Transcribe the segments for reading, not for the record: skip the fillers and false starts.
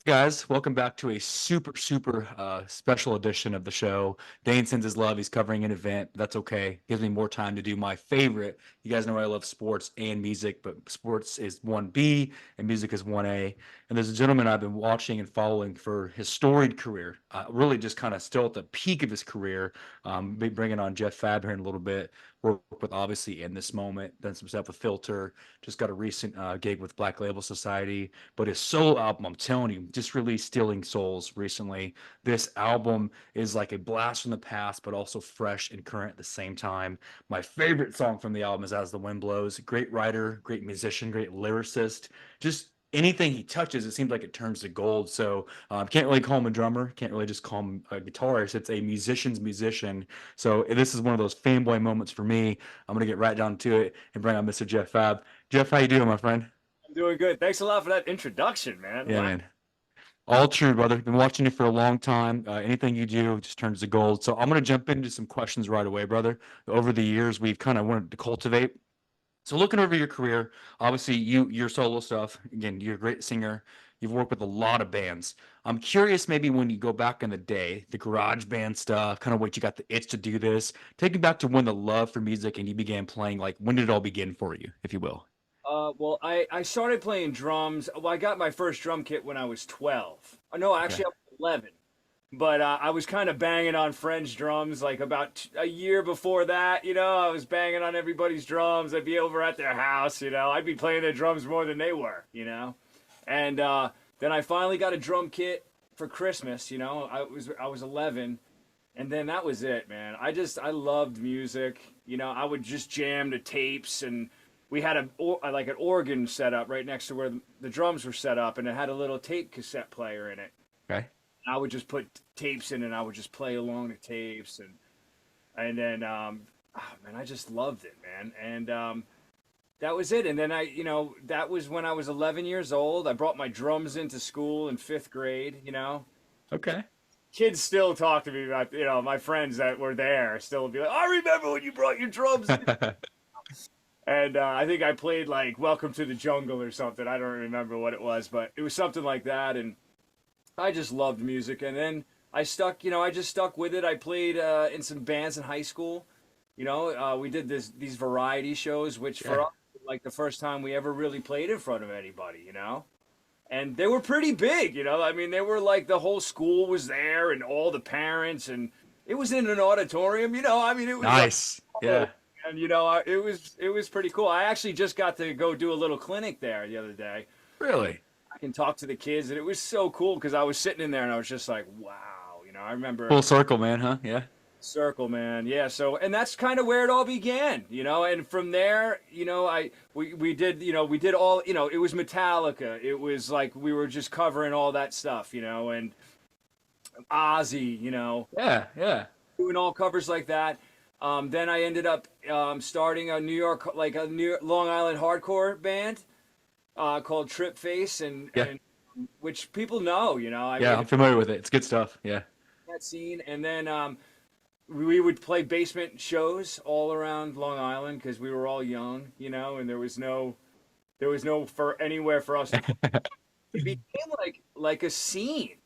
Guys, welcome back to a super special edition of the show. Dane sends his love. He's covering an event. That's okay. Gives me more time to do my favorite. You guys know I love sports and music, but sports is 1B and music is 1A. And there's a gentleman I've been watching and following for his storied career, really just kind of still at the peak of his career. Be bringing on Jeff Fabb here in a little bit. Work with obviously in this moment, done some stuff with Filter, just got a recent gig with Black Label Society. But his solo album, I'm telling you, just released Stealing Souls recently. This album is like a blast from the past, but also fresh and current at the same time. My favorite song from the album is As the Wind Blows. Great writer, great musician, great lyricist. Just anything he touches, it seems like it turns to gold. So can't really call him a drummer. Can't really just call him a guitarist. It's a musician's musician. So this is one of those fanboy moments for me. I'm gonna get right down to it and bring on Mr. Jeff Fabb. Jeff, how you doing, my friend? I'm doing good. Thanks a lot for that introduction, man. Yeah, Wow. man. All true, brother. Been watching you for a long time. Anything you do just turns to gold. So I'm going to jump into some questions right away, brother. Over the years, we've kind of wanted to cultivate. So looking over your career, obviously your solo stuff. Again, you're a great singer. You've worked with a lot of bands. I'm curious, maybe when you go back in the day, the garage band stuff, kind of what you got the itch to do this. Take me back to when the love for music and you began playing. Like when did it all begin for you, if you will? I started playing drums. Well, I got my first drum kit when I was 12. No, Okay. actually, I was 11. But I was kind of banging on friends' drums like about a year before that. I was banging on everybody's drums. I'd be over at their house. I'd be playing their drums more than they were. And then I finally got a drum kit for Christmas. I was 11, and then that was it, man. I loved music. I would just jam to tapes, and we had like an organ set up right next to where the drums were set up, and it had a little tape cassette player in it. Okay. I would just put tapes in, and I would just play along the tapes, and then oh man, I just loved it, man. And that was it. And then that was when I was 11 years old. I brought my drums into school in fifth grade. Okay. Kids still talk to me about, my friends that were there still would be like, I remember when you brought your drums in. And I think I played like Welcome to the Jungle or something. I don't remember what it was, but it was something like that. And I just loved music. And then I just stuck with it. I played in some bands in high school. We did these variety shows, which for Yeah. us, like the first time we ever really played in front of anybody. And they were pretty big. I mean, they were like the whole school was there and all the parents, and it was in an auditorium. I mean, it was like, Nice. oh, Yeah. and it was pretty cool. I actually just got to go do a little clinic there the other day. Really? I can talk to the kids, and it was so cool because I was sitting in there and I was just like, wow. I remember Full circle, man, huh? Yeah. Circle, man. Yeah. So, and that's kind of where it all began. And from there, we did, we did all, it was Metallica. It was like we were just covering all that stuff. And Ozzy. Yeah. Yeah. Doing all covers like that. Then I ended up starting a New York, like a Long Island hardcore band called Trip Face, and Yeah. which people know. I Yeah. made I'm familiar with it. It's good stuff. Yeah. that scene, and then we would play basement shows all around Long Island because we were all young, and there was no for anywhere for us to play. It became like a scene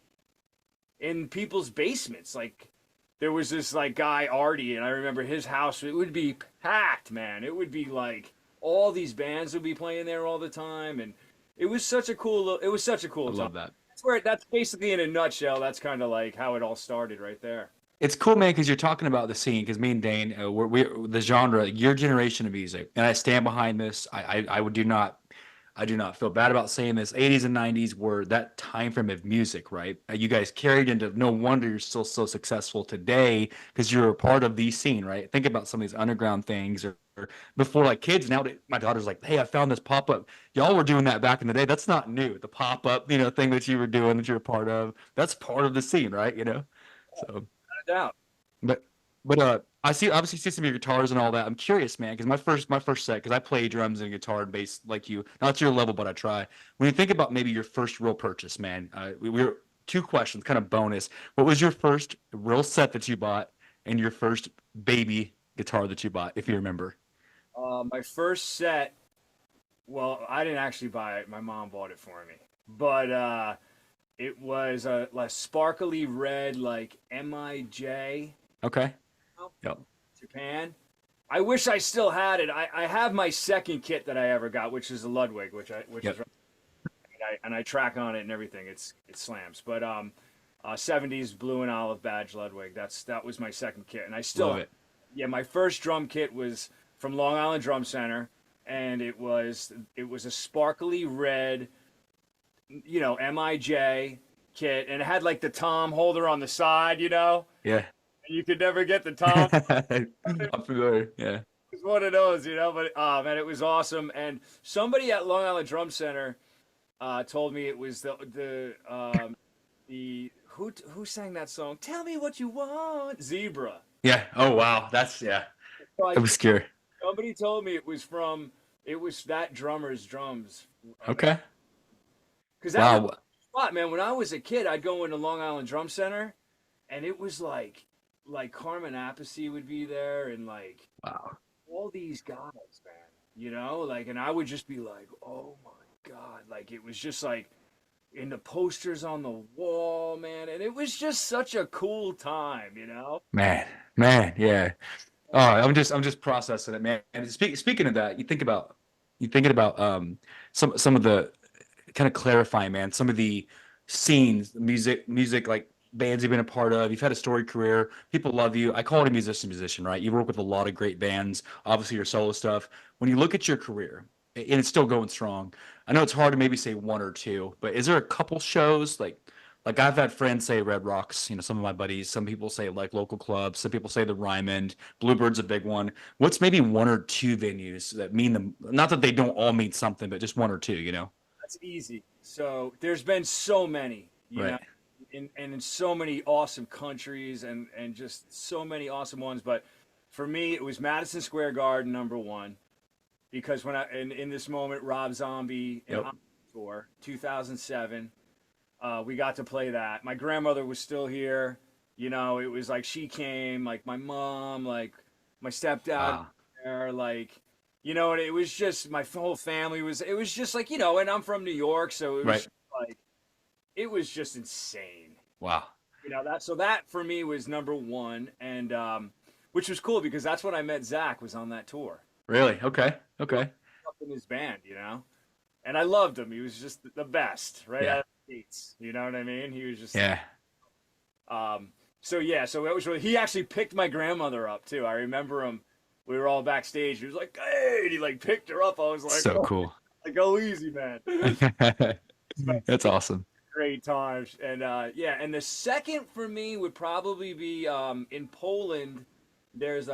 in people's basements. Like there was this like guy Artie, and I remember his house. It would be packed, man. It would be like all these bands would be playing there all the time, and it was such a I cool time. love that. That's basically in a nutshell. That's kind of like how it all started right there. It's cool, man, because you're talking about the scene. Because me and Dane, we the genre, your generation of music, and I stand behind this. I would do not, I do not feel bad about saying this. 80s and 90s were that time frame of music, right? You guys carried into. No wonder you're still so successful today because you're a part of the scene, right? Think about some of these underground things, or before, like kids now. My daughter's like, "Hey, I found this pop up." Y'all were doing that back in the day. That's not new. The pop up, thing that you were doing that you're a part of. That's part of the scene, right? So. No doubt. But but I see obviously see some of your guitars and all that. I'm curious, man, because my first set, because I play drums and guitar and bass like you. Not to your level, but I try. When you think about maybe your first real purchase, man, we're two questions, kind of bonus. What was your first real set that you bought, and your first baby guitar that you bought, if you remember? My first set. Well, I didn't actually buy it. My mom bought it for me. But It was a sparkly red, like MIJ, Okay. Yep. Japan. I wish I still had it. I have my second kit that I ever got, which is a Ludwig, which is Yep. and I track on it and everything. It slams. But 70s blue and olive badge Ludwig. That was my second kit, and I still Love it. yeah. My first drum kit was from Long Island Drum Center, and it was a sparkly red, MIJ kit, and it had like the tom holder on the side, Yeah. and you could never get the tom. I'm familiar. Yeah. It's one of those, but man, it was awesome. And somebody at Long Island Drum Center told me it was the who sang that song? Tell me what you want, Zebra. Yeah. Oh wow. That's yeah. So Obscure. somebody told me it was that drummer's drums. Okay. Because that was Wow. a spot, man. When I was a kid, I'd go into Long Island Drum Center, and it was like Carmen Appice would be there, and like Wow. all these guys, man. And I would just be like, oh my god, like it was just like in the posters on the wall, man, and it was just such a cool time. Man. Yeah. Oh, I'm just processing it, man. And speaking of that, you thinking about some of the kind of clarifying, man, some of the scenes, music like bands you've been a part of. You've had a storied career. People love you. I call it a musician, right? You work with a lot of great bands, obviously your solo stuff. When you look at your career, and it's still going strong, I know it's hard to maybe say one or two, but is there a couple shows like I've had friends say Red Rocks, some of my buddies, some people say like local clubs, some people say the Ryman, Bluebird's a big one. What's maybe one or two venues that mean them, not that they don't all mean something, but just one or two? That's easy. So there's been so many, Right. and in so many awesome countries and just so many awesome ones. But for me, it was Madison Square Garden #1 because when in this moment, Rob Zombie and Yep. tour 2007, we got to play that. My grandmother was still here. It was like she came, like my mom, like my stepdad, Wow. there, like. And it was just my whole family it was just like, and I'm from New York, so it was Right. just like, it was just insane. Wow. That for me was #1. And, which was cool because that's when I met Zach was on that tour Really? Okay. Okay. up in his band, and I loved him. He was just the best right Yeah. out of the gates. You know what I mean? He was just, Yeah. so yeah, so it was really, he actually picked my grandmother up too. I remember him. We were all backstage. He was like, "Hey," and he like picked her up. I was like, So "Oh, cool. like, go easy, man." That's awesome. Great times. And yeah, and the second for me would probably be in Poland. There's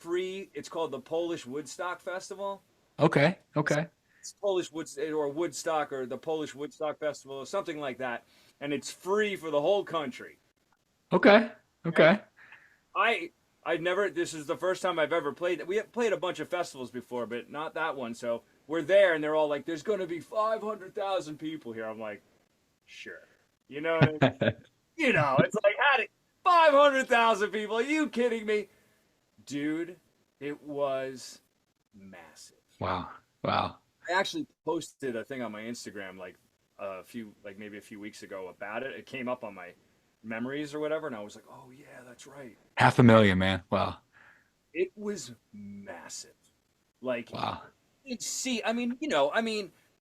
it's called the Polish Woodstock Festival. Okay. Okay. It's Polish Woodstock or the Polish Woodstock Festival or something like that. And it's free for the whole country. Okay. And Okay. I never, this is the first time I've ever played. We have played a bunch of festivals before, but not that one. So we're there and they're all like, there's going to be 500,000 people here. I'm like, sure. You know what I mean? It's like, 500,000 people? Are you kidding me? Dude, it was massive. Wow. Wow. I actually posted a thing on my Instagram maybe a few weeks ago about it. It came up on my memories or whatever, and I was like, oh yeah, that's right. 500,000, man. Wow. It was massive. Like, Wow.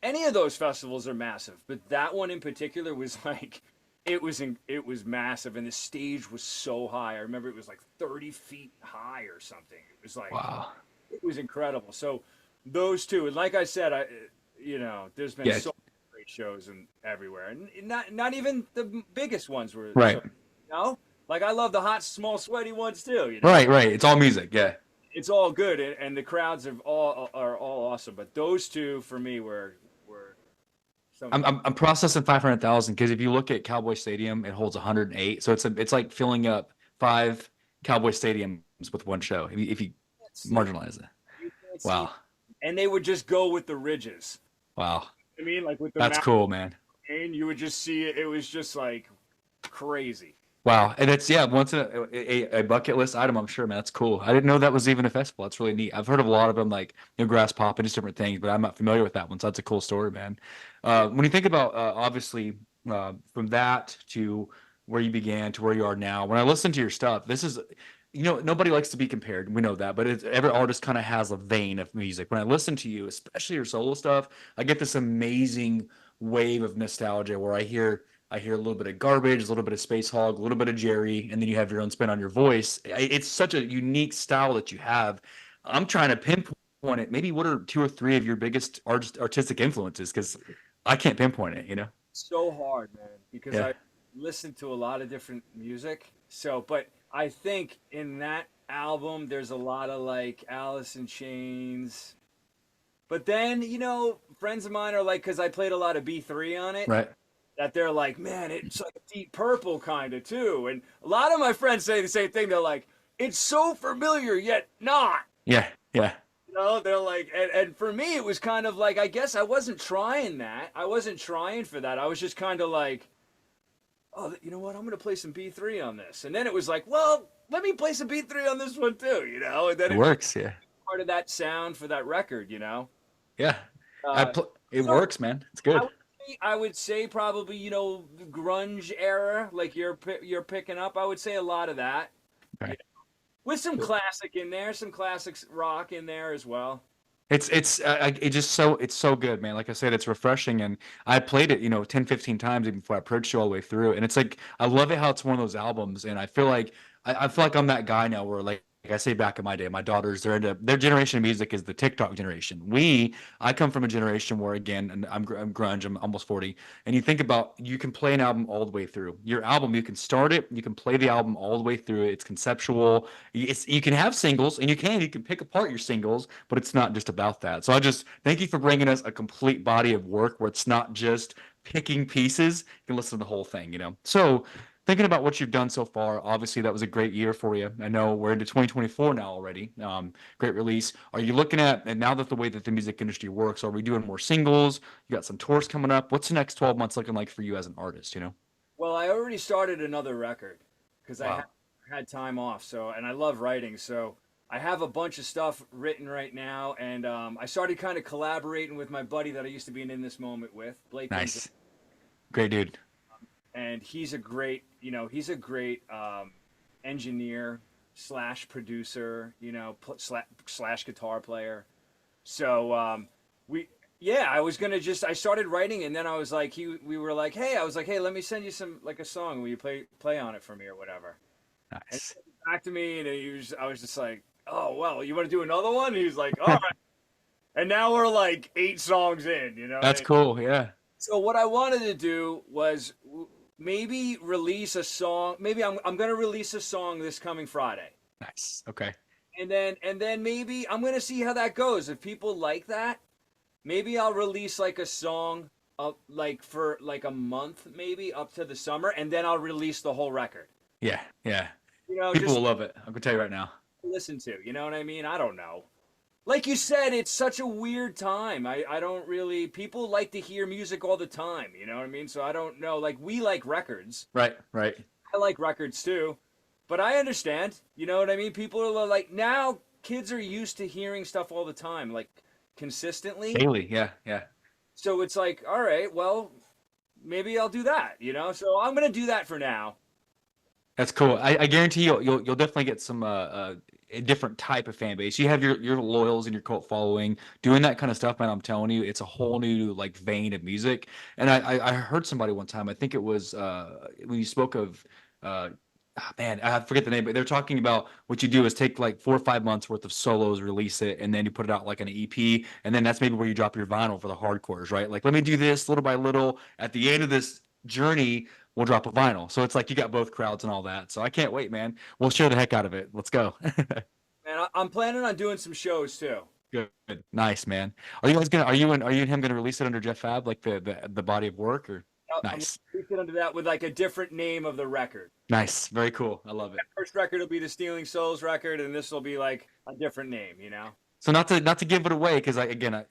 any of those festivals are massive, but that one in particular was like, it was massive, and the stage was so high. I remember it was like 30 feet high or something. It was like, Wow. it was incredible. So those two, and like I said, there's been Yeah. so many great shows and everywhere, and not even the biggest ones were Right. like I love the hot, small, sweaty ones too. Right. Right. It's all music. Yeah. It's all good, and the crowds are all awesome. But those two for me were something. I'm processing 500,000 because if you look at Cowboy Stadium, it holds 108. So it's like filling up 5 Cowboy stadiums with one show. If you marginalize it. You can't Wow. see, and they would just go with the ridges. Wow. I mean, like with the That's cool, man. mountain, you would just see it. It was just like crazy. Wow. And it's, yeah, once a bucket list item, I'm sure, man. That's cool. I didn't know that was even a festival. That's really neat. I've heard of a lot of them, like, Grass Pop and just different things, but I'm not familiar with that one. So that's a cool story, man. When you think about, obviously, from that to where you began to where you are now. When I listen to your stuff, this is, nobody likes to be compared. We know that, but every artist kind of has a vein of music. When I listen to you, especially your solo stuff, I get this amazing wave of nostalgia where I hear a little bit of Garbage, a little bit of Space Hog, a little bit of Jerry, and then you have your own spin on your voice. It's such a unique style that you have. I'm trying to pinpoint it. Maybe what are two or three of your biggest artistic influences? Because I can't pinpoint it. So hard, man, because Yeah. I listen to a lot of different music. So, but I think in that album, there's a lot of like Alice in Chains. But then, friends of mine are like, because I played a lot of B3 on it, Right. that they're like, man, it's like Deep Purple kind of too. And a lot of my friends say the same thing. They're like, it's so familiar yet not. Yeah. Yeah. They're like, and for me, it was kind of like, I guess I wasn't trying that. I wasn't trying for that. I was just kind of like, oh, you know what? I'm going to play some B3 on this. And then it was like, well, let me play some B3 on this one too. And then It it was works. Yeah. part of that sound for that record. Yeah. Uh, It so works, man. It's I good. would, I would say probably, the grunge era, like you're picking up. I would say a lot of that. Okay. With some classic in there, some classics rock in there as well. It's so good, man. Like I said, it's refreshing, and I played it, 10, 15 times even before I approached you all the way through. And it's like I love it how it's one of those albums, and I feel like I'm that guy now where like I say back in my day, my daughters, they're into their generation of music is the TikTok generation. I come from a generation where again, and I'm grunge, I'm almost 40, and you think about you can play an album all the way through. Your album, you can start it, you can play the album all the way through. It's conceptual. You can have singles, and you can pick apart your singles, but it's not just about that. So I just thank you for bringing us a complete body of work where it's not just picking pieces. You can listen to the whole thing. So thinking about what you've done so far, obviously that was a great year for you. I know we're into 2024 now already. Great release. Are you looking at, and now that the way that the music industry works, are we doing more singles? You got some tours coming up. What's the next 12 months looking like for you as an artist? Well, I already started another record because Wow. had time off. So, and I love writing. So, I have a bunch of stuff written right now, and I started kind of collaborating with my buddy that I used to be in this moment with, Blake. Nice. Great dude. And he's a great engineer slash producer, slash guitar player. So I started writing, and then I was like, we were like, hey, I was like, hey, let me send you some like a song. Will you play on it for me or whatever? And Nice. he sent it back to me, and I was just like, oh well, you want to do another one? And he was like, all right. And now we're like 8 songs in, That's cool. Yeah. So what I wanted to do was maybe release a song. Maybe I'm gonna release a song this coming Friday, Nice. Okay. and then maybe I'm gonna see how that goes. If people like that, maybe I'll release like a song, like for like a month, maybe up to the summer, and then I'll release the whole record. Yeah. Yeah. People Just will love it. I'm gonna tell you right now. listen to. You know what I mean? I don't know. Like you said, it's such a weird time. I don't really, people like to hear music all the time. You know what I mean? So I don't know. Like, we like records. Right. Right. I like records too. But I understand. You know what I mean? People are like, now kids are used to hearing stuff all the time, like consistently. Daily. Yeah. Yeah. So it's like, all right, well, maybe I'll do that. So I'm going to do that for now. That's cool. I guarantee you'll definitely get some a different type of fan base. You have your loyals and your cult following doing that kind of stuff, man. I'm telling you, it's a whole new like vein of music. And I heard somebody one time. I think it was when you spoke of man, I forget the name, but they're talking about what you do is take like 4 or 5 months worth of solos, release it, and then you put it out like an EP, and then that's maybe where you drop your vinyl for the hardcores, right? Like, let me do this little by little. At the end of this journey, we'll drop a vinyl. So it's like you got both crowds and all that. So I can't wait, man. We'll share the heck out of it. Let's go. And I'm planning on doing some shows too. Good. Nice, man. Are you and him gonna release it under Jeff Fabb, like the body of work, or I'm nice? going to do that with like a different name of the record. Nice. Very cool. I love it. First record will be the Stealing Souls record, and this will be like a different name. So not to give it away, because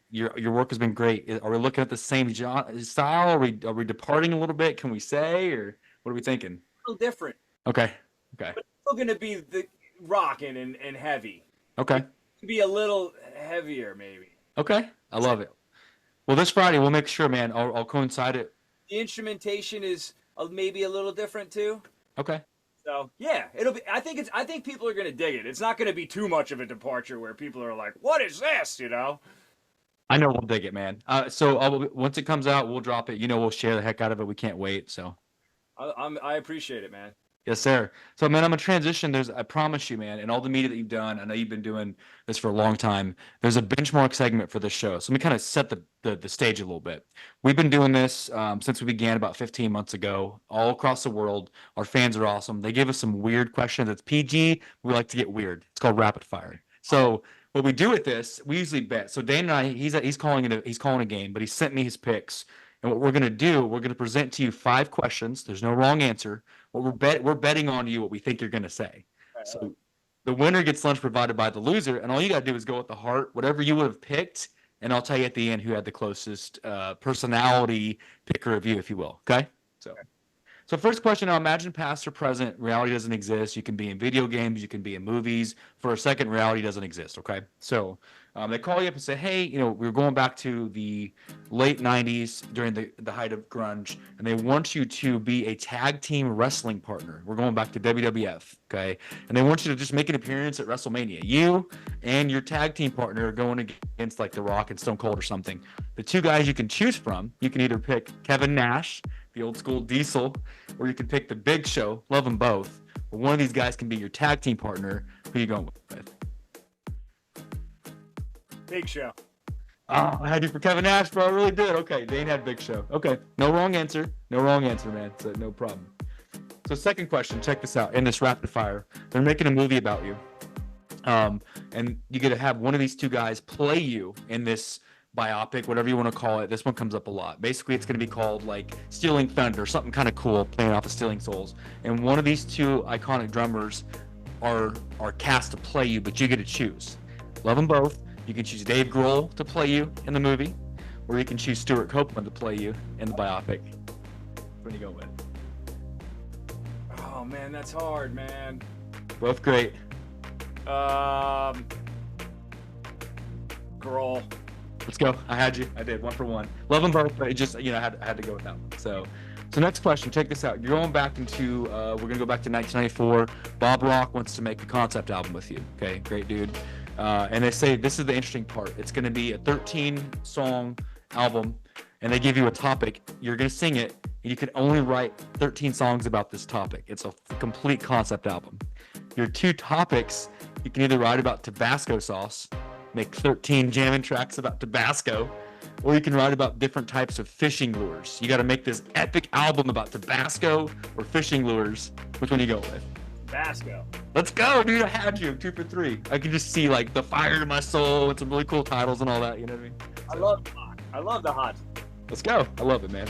your work has been great. Are we looking at the same style? Are we departing a little bit? Can we say, or what are we thinking? A little different, Okay. Okay. but still going to be the rocking and heavy. Okay. Be a little heavier, maybe. Okay. I love it. Well, this Friday we'll make sure, man. I'll coincide it the instrumentation is maybe a little different too. Okay. So yeah, it'll be. I think people are gonna dig it. It's not gonna be too much of a departure where people are like, "What is this?" You know. I know we'll dig it, man. So once it comes out, we'll drop it. We'll share the heck out of it. We can't wait. So. I appreciate it, man. Yes, sir. So, man, I'm gonna transition. I promise you, man, and all the media that you've done, I know you've been doing this for a long time. There's a benchmark segment for this show. So let me kind of set the stage a little bit. We've been doing this since we began about 15 months ago, all across the world. Our fans are awesome. They give us some weird questions. It's PG. We like to get weird. It's called rapid fire. So what we do with this, we usually bet. So Dane and I, he's calling a game, but he sent me his picks. And what we're gonna do, we're gonna present to you 5 questions. There's no wrong answer. We're betting on you what we think you're going to say. So the winner gets lunch provided by the loser, and all you got to do is go with the heart, whatever you would have picked, and I'll tell you at the end who had the closest personality picker of you, if you will. Okay. So first question, now imagine past or present, reality doesn't exist. You can be in video games, you can be in movies. For a second, reality doesn't exist, okay? So they call you up and say, hey, we're going back to the late 90s during the height of grunge, and they want you to be a tag team wrestling partner. We're going back to WWF, okay? And they want you to just make an appearance at WrestleMania. You and your tag team partner are going against like The Rock and Stone Cold or something. The 2 guys you can choose from, you can either pick Kevin Nash, the old school Diesel, or you can pick the Big Show. Love them both. But one of these guys can be your tag team partner. Who are you going with? Big Show. Oh, I had you for Kevin Nash, bro. I really did. Okay, Dane had Big Show. Okay, no wrong answer. No wrong answer, man. So no problem. So second question, check this out. In this rapid fire, they're making a movie about you. And you get to have one of these 2 guys play you in this biopic, whatever you want to call it. This one comes up a lot. Basically, it's going to be called like Stealing Thunder, something kind of cool, playing off of Stealing Souls. And one of these 2 iconic drummers are cast to play you, but you get to choose. Love them both. You can choose Dave Grohl to play you in the movie, or you can choose Stuart Copeland to play you in the biopic. What do you go with? Oh man, that's hard, man. Both great. Grohl. Let's go. I had you. I did 1 for 1. Love them both, but it just I had to go with that one. So next question. Check this out. You're going back into we're gonna go back to 1994. Bob Rock wants to make a concept album with you. Okay, great dude. And they say this is the interesting part. It's gonna be a 13-song album, and they give you a topic. You're gonna sing it, and you can only write 13 songs about this topic. It's a complete concept album. Your 2 topics, you can either write about Tabasco sauce, make 13 jamming tracks about Tabasco, or you can write about different types of fishing lures. You got to make this epic album about Tabasco or fishing lures. Which one do you go with? Tabasco. Let's go, dude. I had you 2 for 3. I can just see like the fire to my soul and some really cool titles and all that. You know what I mean? I love the hot. Let's go. I love it, man.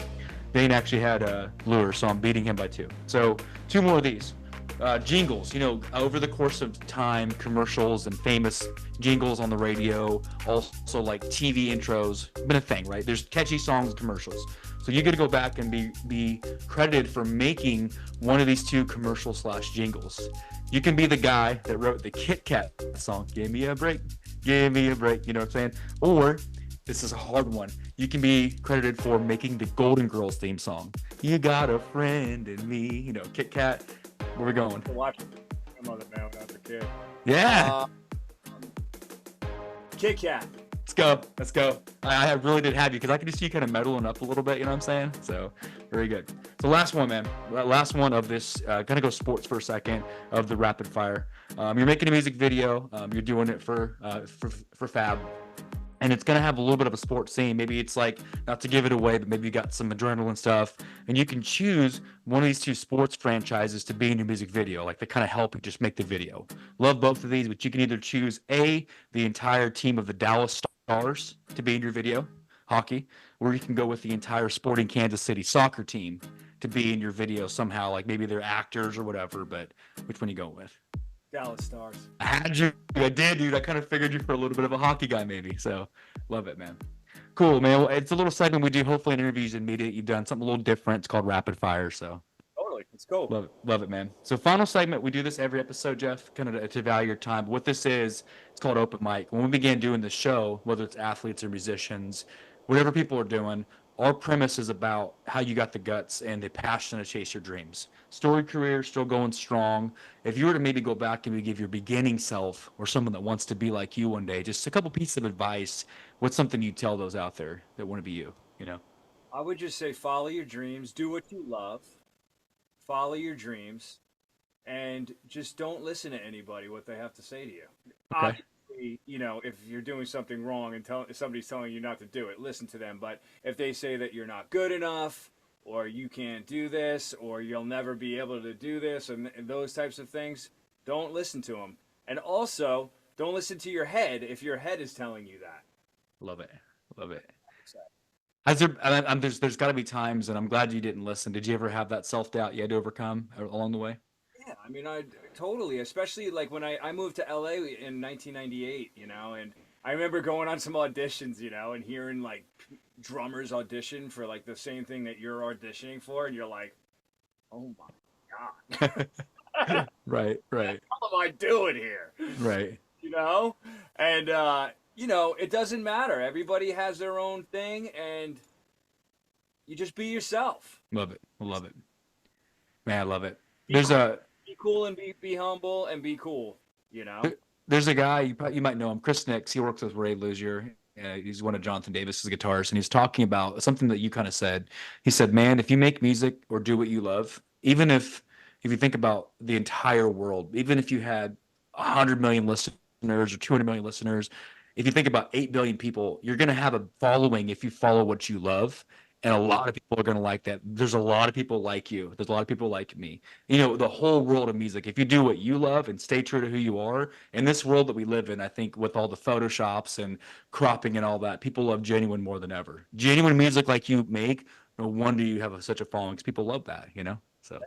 Dane actually had lures, so I'm beating him by 2. So 2 more of these. Jingles, over the course of time, commercials and famous jingles on the radio, also like TV intros, been a thing, right? There's catchy songs and commercials. So you get to go back and be credited for making one of these 2 commercial/jingles. You can be the guy that wrote the Kit Kat song, give me a break, you know what I'm saying? Or, this is a hard one, you can be credited for making the Golden Girls theme song. You got a friend in me, Kit Kat. Where we going? Watching some of it, man, when I was a kid. Yeah. Kit Kat. Let's go. I really did have you because I could just see you kind of meddling up a little bit, you know what I'm saying? So, very good. So, last one, man. Last one of this, gonna go sports for a second, of the rapid fire. You're making a music video. You're doing it for Fabb. And it's going to have a little bit of a sports scene. Maybe it's like, not to give it away, but maybe you got some adrenaline stuff. And you can choose one of these 2 sports franchises to be in your music video. Like, they kind of help you just make the video. Love both of these, but you can either choose the entire team of the Dallas Stars to be in your video, hockey, or you can go with the entire Sporting Kansas City soccer team to be in your video somehow. Like, maybe they're actors or whatever, but which one are you going with? Dallas Stars. I had you. I did, dude. I kind of figured you for a little bit of a hockey guy, maybe. So, love it, man. Cool, man. Well, it's a little segment we do, hopefully, in interviews and media. You've done something a little different. It's called Rapid Fire. So, Totally. Let's go. love it, man. So, final segment. We do this every episode, Jeff, kind of to value your time. But what this is, it's called Open Mic. When we began doing the show, whether it's athletes or musicians, whatever people are doing, our premise is about how you got the guts and the passion to chase your dreams. Story career still going strong. If you were to maybe go back and give your beginning self or someone that wants to be like you one day, just a couple pieces of advice, what's something you tell those out there that want to be you, you know? I would just say follow your dreams, do what you love, follow your dreams, and just don't listen to anybody what they have to say to you. Okay. Obviously, if you're doing something wrong and somebody's telling you not to do it, listen to them. But if they say that you're not good enough, or you can't do this, or you'll never be able to do this, and those types of things, don't listen to them. And also, don't listen to your head if your head is telling you that. Love it. Love it. So, Has there, there's got to be times, and I'm glad you didn't listen. Did you ever have that self-doubt you had to overcome along the way? yeah, I mean, I totally, especially like when I moved to LA in 1998, and I remember going on some auditions, and hearing like drummers audition for like the same thing that you're auditioning for, and you're like, oh my God, Right, right, what am I doing here? right. You know? And, it doesn't matter. Everybody has their own thing, and you just be yourself. Love it. Love it. Man, I love it. Be There's cool, a be cool and be humble and be cool, you know? there's a guy you might know him, Chris Nix. He works with Ray Luzier. He's one of Jonathan Davis's guitarists, and he's talking about something that you kind of said. He said, "Man, if you make music or do what you love, even if you think about the entire world, even if you had 100 million listeners or 200 million listeners, if you think about 8 billion people, you're going to have a following if you follow what you love." And a lot of people are going to like that. There's a lot of people like you. There's a lot of people like me. The whole world of music. If you do what you love and stay true to who you are, in this world that we live in, I think with all the photoshops and cropping and all that, people love genuine more than ever. Genuine music like you make, no wonder you have such a following because people love that. So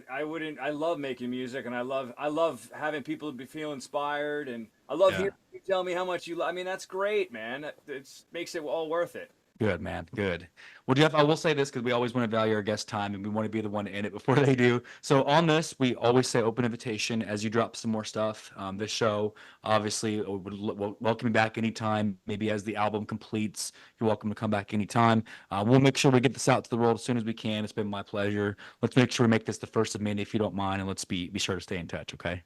I wouldn't. I love making music, and I love having people feel inspired, and I love yeah. hearing you tell me how much you love. I mean, that's great, man. It makes it all worth it. Good, man. Good. Well, Jeff, I will say this because we always want to value our guest time and we want to be the one in it before they do. So on this, we always say open invitation as you drop some more stuff. This show, obviously, we'll welcome you back anytime. Maybe as the album completes, you're welcome to come back anytime. We'll make sure we get this out to the world as soon as we can. It's been my pleasure. Let's make sure we make this the first of many, if you don't mind, and let's be sure to stay in touch. Okay.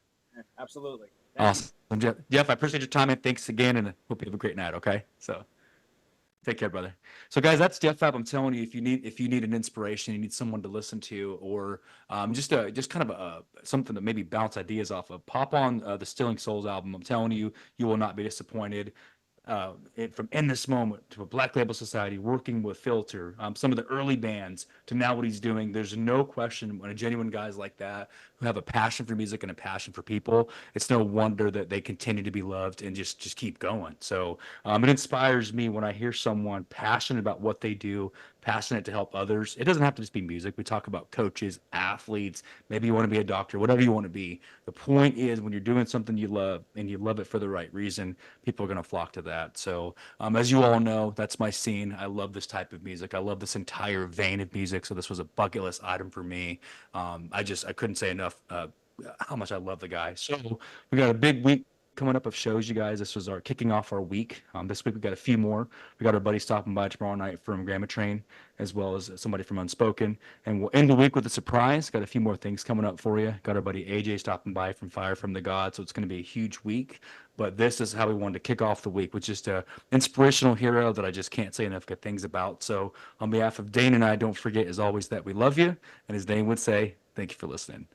Absolutely. Thank you. Awesome, Jeff. I appreciate your time and thanks again, and I hope you have a great night. Okay. So. Take care, brother. So, guys, that's Jeff Fabb. I'm telling you, if you need an inspiration, you need someone to listen to, or just kind of something to maybe bounce ideas off of. Pop on the Stilling Souls album. I'm telling you, you will not be disappointed. From In This Moment to a Black Label Society, working with Filter, some of the early bands to now what he's doing. There's no question when a genuine guys like that who have a passion for music and a passion for people, it's no wonder that they continue to be loved and just keep going. So it inspires me when I hear someone passionate about what they do, passionate to help others. It doesn't have to just be music. We talk about coaches, athletes, maybe you want to be a doctor, whatever you want to be. The point is when you're doing something you love and you love it for the right reason, people are going to flock to that. So as you all know, that's my scene. I love this type of music. I love this entire vein of music. So this was a bucket list item for me. I couldn't say enough how much I love the guy. So we got a big week coming up of shows, you guys. This was our kicking off our week. This week we got a few more. We got our buddy stopping by tomorrow night from Grandma Train, as well as somebody from Unspoken. And we'll end the week with a surprise. Got a few more things coming up for you. Got our buddy AJ stopping by from Fire from the God. So it's going to be a huge week. But this is how we wanted to kick off the week with just a inspirational hero that I just can't say enough good things about. So on behalf of Dane and I, don't forget as always that we love you. And as Dane would say, thank you for listening.